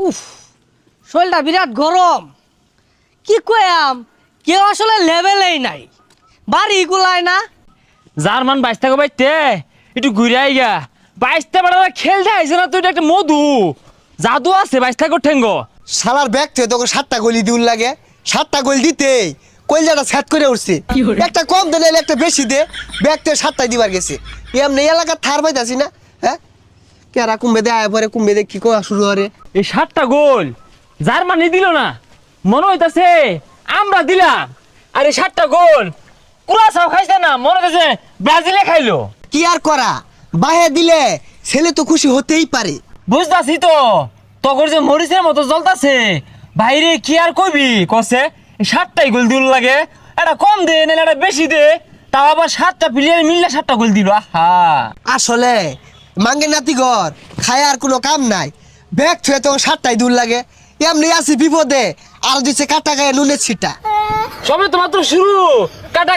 উফ, শরীরটা বিরাট গরম। কি কয়াম, কেউ আসলে লেভেলেই নাই, বাড়ি গুলায় না। জার্মান 22 টাকা বাইতে একটু ঘুরে আইগা 22 টাকা খেলতে আইছে না তুই একটা মধু জাদু আছে 22 টাকা ঠেঙ্গ শালার ব্যাগ থেকে তোকে 7টা গলি দিউল লাগে, 7টা গলি দিতে কইলাটা সেট করে উঠছে। একটা কম দে নাইলে একটা বেশি দে, ব্যাগ থেকে 7টাই দিবার গেছে। এমনি এলাকা থার পাইতাছি না। হ্যাঁ কেরা কুম্বে দে আয় পরে কুম্বে দে কি কোয়া শুরু করে। এই 7টা গোল জার্মানি দিল না, মনে হইতাছে আমরা দিলাম। আর এই 7টা গোল কুরাসাও খাইছে না, মনে হইতাছে ব্রাজিলে খাইলো। কি আর করা, বাহে দিলে ছেলে তো খুশি হতেই পারে। বুঝতাছি তো তগর যে মরিচের মতো জ্বলতাছে বাইরে, কি আর কইবি কসে 7টাই গোল দিল লাগে। এটা কম দে নাহলে এটা বেশি দে, তাও আবার 7টা প্লেয়ার মিললে 7টা গোল দিল। আহা আসলে মাঙ্গে নাতি ঘর খায় আর কোনো কাম নাই, ব্যাগ থুয়ে তো 7টাই দূর লাগে। এমনি আছি বিপদে আর দিচ্ছে কাটা গায়ে নুনের ছিটা। সবে তো মাত্র শুরু, কাটা